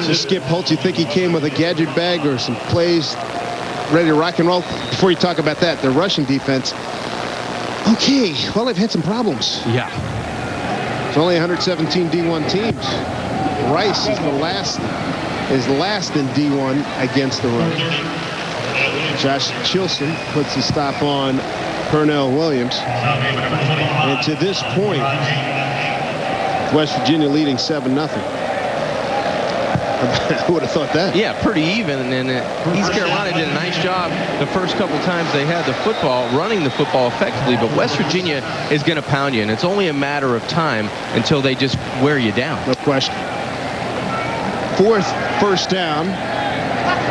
So Skip Holtz, you think he came with a gadget bag or some plays ready to rock and roll? Before you talk about that, their rushing defense. Okay, well, they've had some problems. Yeah. It's only 117 D1 teams. Rice is last in D1 against the run. Josh Chilson puts the stop on Pernell Williams. And to this point, West Virginia leading 7-0. I would have thought that. Yeah, pretty even. And East Carolina did a nice job the first couple times they had the football, running the football effectively. But West Virginia is going to pound you, and it's only a matter of time until they just wear you down. No question. Fourth first down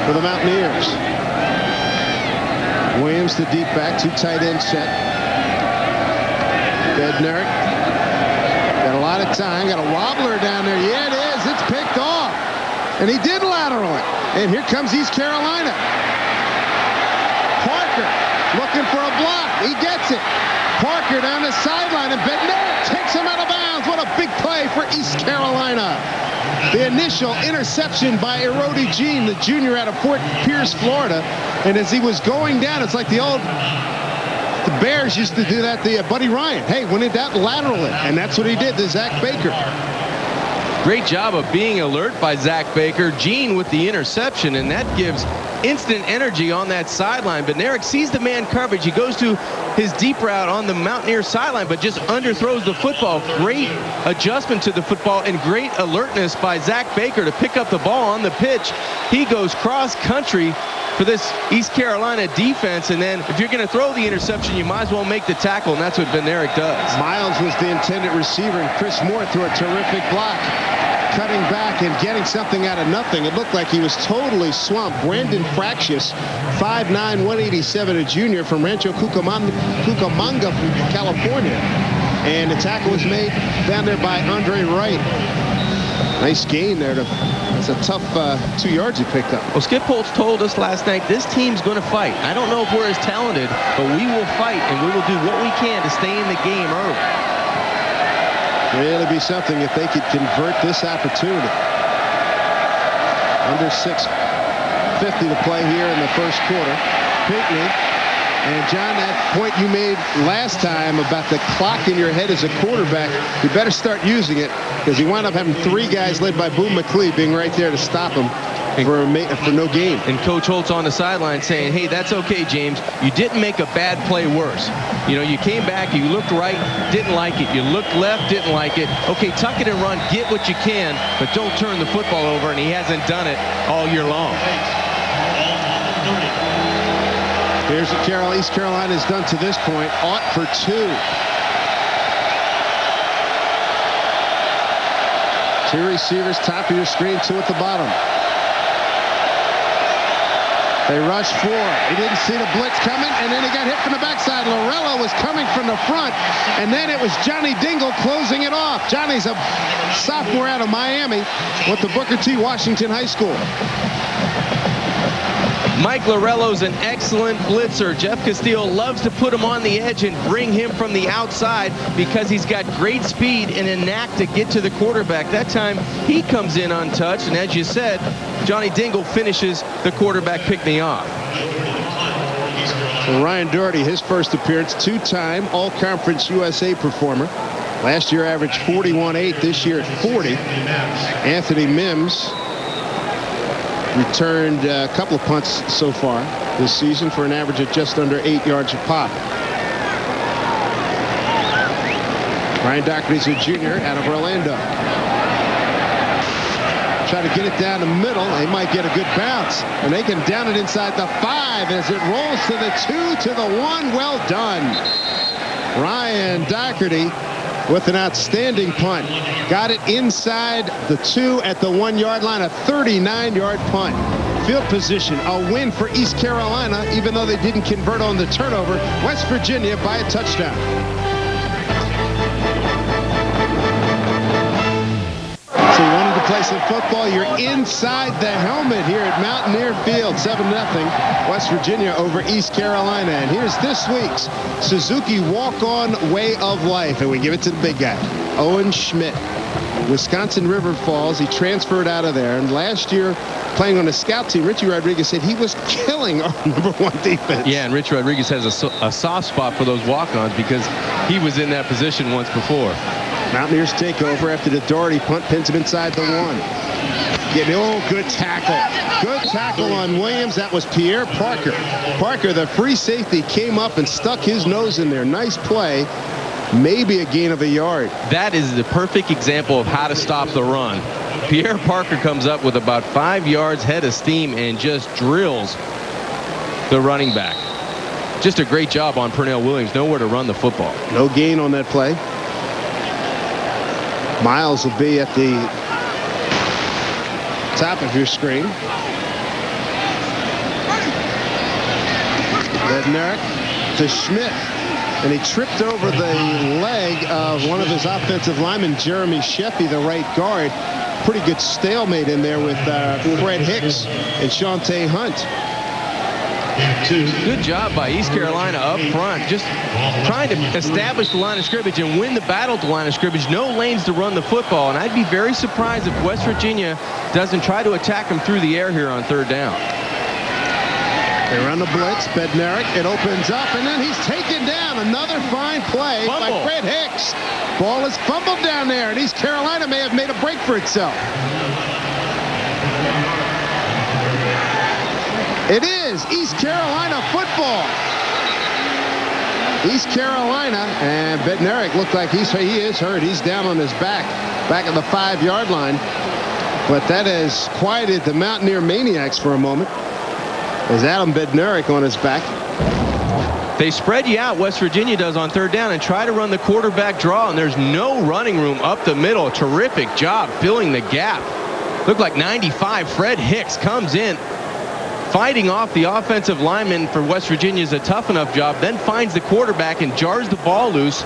for the Mountaineers. Williams, the deep back, 2 tight end set. Bednarik got a lot of time, got a wobbler down there. Yeah, it is. It's picked off. And he did lateral it. And here comes East Carolina. Parker looking for a block. He gets it. Parker down the sideline, and Bednarik takes him out of bounds. What a big play for East Carolina. The initial interception by Erodi Jean, the junior out of Fort Pierce, Florida. And as he was going down, it's like the Bears used to do that to Buddy Ryan. Hey, when did that lateral it? And that's what he did to Zach Baker. Great job of being alert by Zach Baker. Jean with the interception, and that gives instant energy on that sideline. But Bednarik sees the man coverage. He goes to his deep route on the Mountaineer sideline, but just underthrows the football. Great adjustment to the football and great alertness by Zach Baker to pick up the ball on the pitch. He goes cross country for this East Carolina defense, and then if you're going to throw the interception, you might as well make the tackle, and that's what Bednarik does. Miles was the intended receiver, and Chris Moore threw a terrific block, cutting back and getting something out of nothing. It looked like he was totally swamped. Brandon Fractious, 5'9", 187, a junior from Rancho Cucamonga from California. And the tackle was made down there by Andre Wright. Nice gain there. It's a tough 2 yards he picked up. Well, Skip Holtz told us last night this team's going to fight. I don't know if we're as talented, but we will fight, and we will do what we can to stay in the game early. Really be something if they could convert this opportunity. Under 6:50 to play here in the first quarter. Pinckney. And John, that point you made last time about the clock in your head as a quarterback, you better start using it, because he wound up having 3 guys led by Boone McLeod being right there to stop him for no gain. And Coach Holtz on the sideline saying, hey, that's okay, James. You didn't make a bad play worse. You know, you came back, you looked right, didn't like it. You looked left, didn't like it. Okay, tuck it and run, get what you can, but don't turn the football over, and he hasn't done it all year long. Here's what East Carolina has done to this point. Ought for 2. 2 receivers, top of your screen, 2 at the bottom. They rushed 4. He didn't see the blitz coming, and then he got hit from the backside. Lorello was coming from the front, and then it was Johnny Dingle closing it off. Johnny's a sophomore out of Miami with the Booker T. Washington High School. Mike Lorello's an excellent blitzer. Jeff Castillo loves to put him on the edge and bring him from the outside because he's got great speed and a knack to get to the quarterback. That time he comes in untouched, and as you said, Johnny Dingle finishes the quarterback pick-me off. So Ryan Doherty, his first appearance, 2-time All-Conference USA performer. Last year averaged 41.8, this year at 40. Anthony Mims returned a couple of punts so far this season for an average of just under 8 yards a pop. Ryan Doherty's a junior out of Orlando. Try to get it down the middle. They might get a good bounce, and they can down it inside the 5 as it rolls to the 2 to the 1. Well done. Ryan Doherty with an outstanding punt. Got it inside the 2 at the 1-yard line, a 39-yard punt. Field position, a win for East Carolina, even though they didn't convert on the turnover. West Virginia by a touchdown. So you wanted to play some football, you're inside the helmet here at Mountaineer Field. 7-0 West Virginia over East Carolina. And here's this week's Suzuki walk-on way of life, and we give it to the big guy, Owen Schmidt. Wisconsin River Falls. He transferred out of there. And last year, playing on the scout team, Richie Rodriguez said he was killing our #1 defense. Yeah, and Rich Rodriguez has a soft spot for those walk-ons because he was in that position once before. Mountaineers take over after the Doherty punt pins him inside the 1. Good tackle. Good tackle on Williams. That was Pierre Parker. Parker, the free safety, came up and stuck his nose in there. Nice play. Maybe a gain of a yard. That is the perfect example of how to stop the run. Pierre Parker comes up with about 5 yards head of steam and just drills the running back. Just a great job on Pernell Williams. Nowhere to run the football. No gain on that play. Miles will be at the top of your screen. Bednarik to Schmidt. And he tripped over the leg of one of his offensive linemen, Jeremy Sheffy, the right guard. Pretty good stalemate in there with Fred Hicks and Shawntae Hunt. Good job by East Carolina up front, just trying to establish the line of scrimmage and win the battle at the line of scrimmage. No lanes to run the football, and I'd be very surprised if West Virginia doesn't try to attack them through the air here on 3rd down. They run the blitz. Bednarik, it opens up, and then he's taken down. Another fine play by Fred Hicks. Ball is fumbled down there, and East Carolina may have made a break for itself. It is East Carolina football. East Carolina, and Bednarik looked like he is hurt. He's down on his back at the 5-yard line. But that has quieted the Mountaineer Maniacs for a moment. There's Adam Bednarik on his back. They spread you out, West Virginia does, on 3rd down and try to run the quarterback draw, and there's no running room up the middle. Terrific job filling the gap. Looked like 95. Fred Hicks comes in, fighting off the offensive lineman for West Virginia is a tough enough job, then finds the quarterback and jars the ball loose.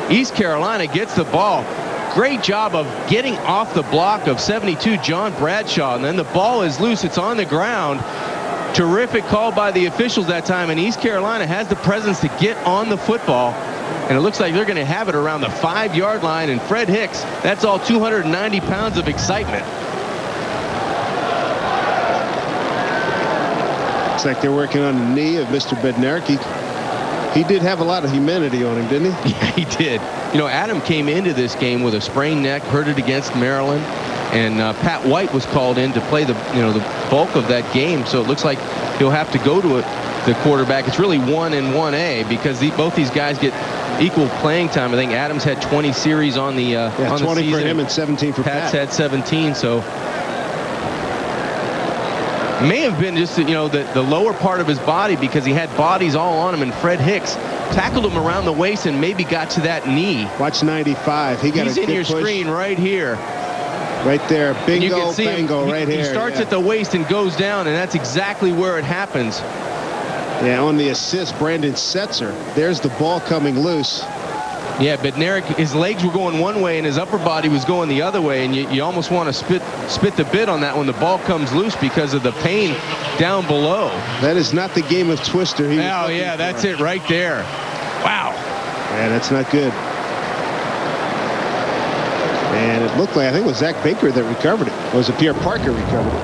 East Carolina gets the ball. Great job of getting off the block of 72 John Bradshaw, and then the ball is loose. It's on the ground. Terrific call by the officials that time, and East Carolina has the presence to get on the football, and it looks like they're going to have it around the 5-yard line, and Fred Hicks, that's all 290 pounds of excitement. Looks like they're working on the knee of Mr. Bednarik. He did have a lot of humanity on him, didn't he? Yeah, he did. You know, Adam came into this game with a sprained neck, hurt it against Maryland. And Pat White was called in to play the bulk of that game, so it looks like he'll have to go to the quarterback. It's really 1 and 1A because both these guys get equal playing time. I think Adams had 20 series on the on 20 the season. for him and 17 for Pat's Pat. had 17, so may have been just the lower part of his body because he had bodies all on him, and Fred Hicks tackled him around the waist and maybe got to that knee. Watch 95. He's in your screen right here. Right there, bingo, you can see bango, him. right here. He starts at the waist and goes down, and that's exactly where it happens. Yeah, on the assist, Brandon Setzer. There's the ball coming loose. Yeah, Bednarik, his legs were going one way and his upper body was going the other way, and you almost want to spit the bit on that when the ball comes loose because of the pain down below. That is not the game of Twister. Oh, yeah, that's it right there. Wow. Yeah, that's not good. And it looked like, I think it was Zach Baker that recovered it. Or was it Pierre Parker recovered it?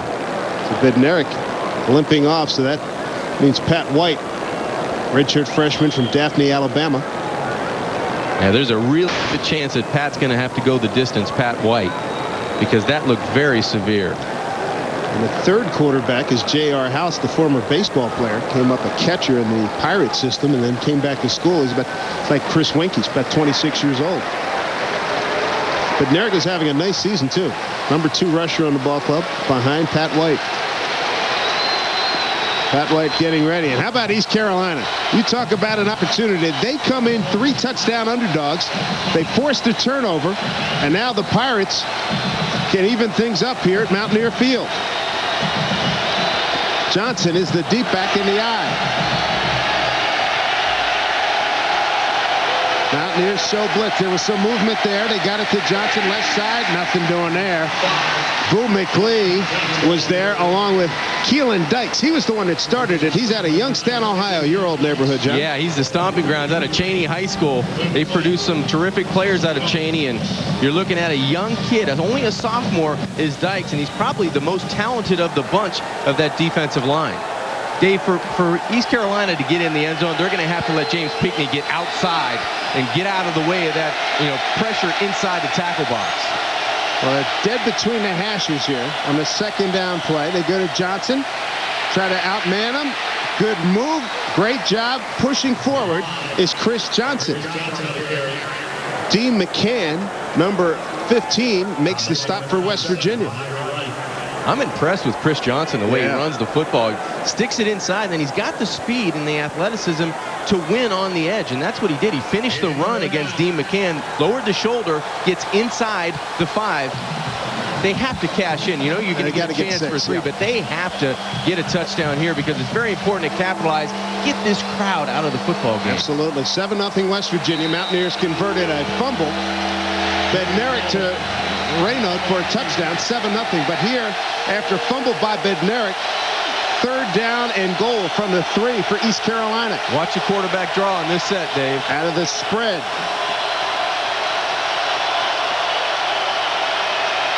So Bednarik limping off, so that means Pat White, redshirt freshman from Daphne, Alabama. Yeah, there's a real good chance that Pat's going to have to go the distance, Pat White, because that looked very severe. And the third quarterback is J.R. House, the former baseball player. Came up a catcher in the Pirate system and then came back to school. It's like Chris Winkie. He's about 26 years old. But Bednarik is having a nice season, too. Number 2 rusher on the ball club behind Pat White. Pat White getting ready. And how about East Carolina? You talk about an opportunity. They come in 3 touchdown underdogs. They forced a turnover. And now the Pirates can even things up here at Mountaineer Field. Johnson is the deep back in the eye. Mountaineers show blitz. There was some movement there. They got it to Johnson left side. Nothing doing there. Boo McLee was there along with Keelan Dykes. He was the one that started it. He's out of Youngstown, Ohio, your old neighborhood, John. Yeah, he's the stomping grounds out of Cheney High School. They produced some terrific players out of Cheney, and you're looking at a young kid. Only a sophomore is Dykes, and he's probably the most talented of the bunch of that defensive line. Dave, for East Carolina to get in the end zone, they're going to have to let James Pinckney get outside and get out of the way of that, pressure inside the tackle box. Well, they're dead between the hashes here on the second down play. They go to Johnson, try to outman him. Good move. Great job. Pushing forward is Chris Johnson. Dean McCann, number 15, makes the stop for West Virginia. I'm impressed with Chris Johnson, the way he runs the football. He sticks it inside, and he's got the speed and the athleticism to win on the edge, and that's what he did. He finished the run against Dean McCann, lowered the shoulder, gets inside the 5. They have to cash in. You're going to get a chance for 3, but they have to get a touchdown here because it's very important to capitalize, get this crowd out of the football game. Absolutely. 7-0 West Virginia. Mountaineers converted a fumble. Bednarik to Raynaud for a touchdown, 7-0. But here, after fumble by Bednarik, third down and goal from the 3 for East Carolina. Watch your quarterback draw in this set, Dave. Out of the spread.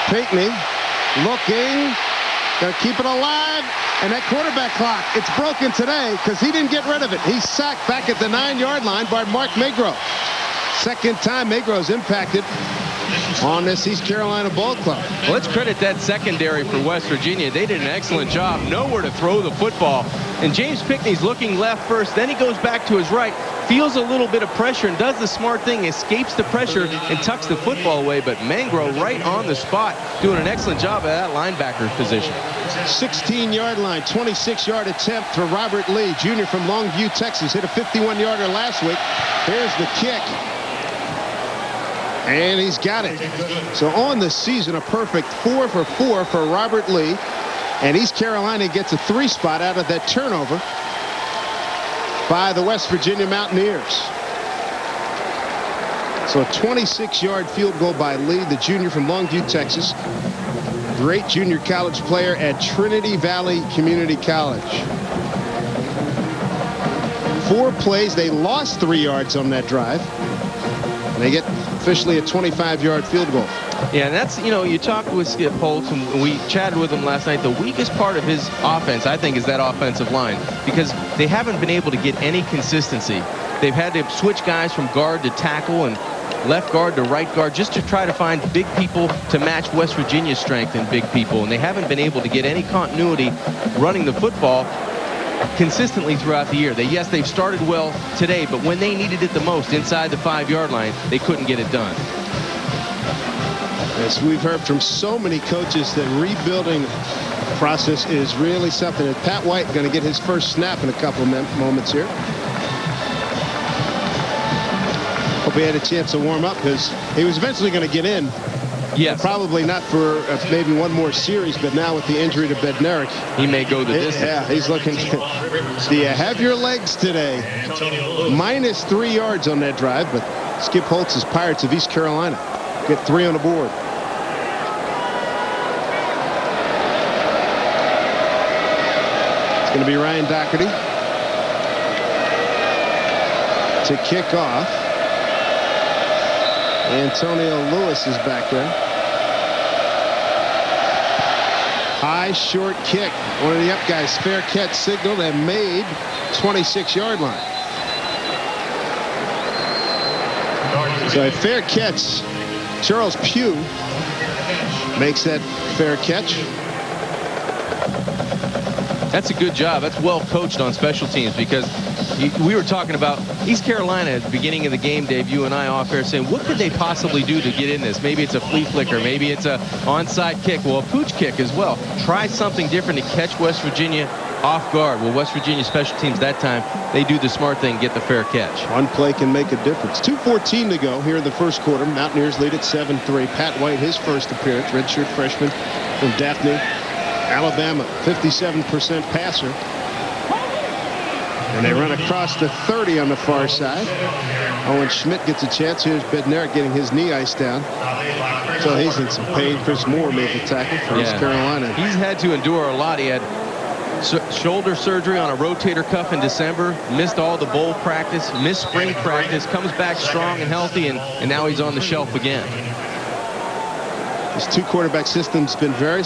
Pinckney looking, gonna keep it alive, and that quarterback clock, it's broken today because he didn't get rid of it. He's sacked back at the 9-yard line by Mark Magro. Second time Magro's impacted on this East Carolina ball club. Well, let's credit that secondary for West Virginia. They did an excellent job. Nowhere to throw the football. And James Pinckney's looking left first. Then he goes back to his right, feels a little bit of pressure and does the smart thing, escapes the pressure and tucks the football away. But Mangro right on the spot, doing an excellent job at that linebacker position. 16-yard line, 26-yard attempt for Robert Lee, junior from Longview, Texas. Hit a 51-yarder last week. Here's the kick. And he's got it. So on the season, a perfect 4 for 4 for Robert Lee. And East Carolina gets a 3 spot out of that turnover by the West Virginia Mountaineers. So a 26-yard field goal by Lee, the junior from Longview, Texas. Great junior college player at Trinity Valley Community College. 4 plays. They lost 3 yards on that drive. And they get officially a 25-yard field goal. Yeah, and that's, you talked with Skip Holtz, and we chatted with him last night. The weakest part of his offense, I think, is that offensive line because they haven't been able to get any consistency. They've had to switch guys from guard to tackle and left guard to right guard just to try to find big people to match West Virginia's strength in big people, and they haven't been able to get any continuity running the football consistently throughout the year. Yes, they've started well today, but when they needed it the most inside the 5-yard line, they couldn't get it done. Yes, we've heard from so many coaches that rebuilding process is really something. And Pat White going to get his first snap in a couple of moments here. Hope he had a chance to warm up because he was eventually going to get in. Yes. Probably not for maybe one more series, but now with the injury to Bednarik, he may go the distance. Yeah, he's looking. Do you have your legs today? Minus 3 yards on that drive, but Skip Holtz's Pirates of East Carolina get 3 on the board. It's going to be Ryan Doherty to kick off. Antonio Lewis is back there. High short kick. One of the up guys, fair catch signaled and made 26-yard line. So a fair catch. Charles Pugh makes that fair catch. That's a good job. That's well coached on special teams because we were talking about East Carolina at the beginning of the game, Dave, you and I off air saying, what could they possibly do to get in this? Maybe it's a flea flicker. Maybe it's a onside kick. Well, a pooch kick as well. Try something different to catch West Virginia off guard. Well, West Virginia special teams that time, they do the smart thing, get the fair catch. One play can make a difference. 2:14 to go here in the first quarter. Mountaineers lead at 7-3. Pat White, his first appearance, redshirt freshman from Daphne, Alabama, 57% passer. And they run across the 30 on the far side. Owen Schmidt gets a chance. Here's Bednarik getting his knee iced down. So he's in some pain. Chris Moore made the tackle for East Carolina. He's had to endure a lot. He had shoulder surgery on a rotator cuff in December, missed all the bowl practice, missed spring practice, comes back strong and healthy, and now he's on the shelf again. This two quarterback system's been very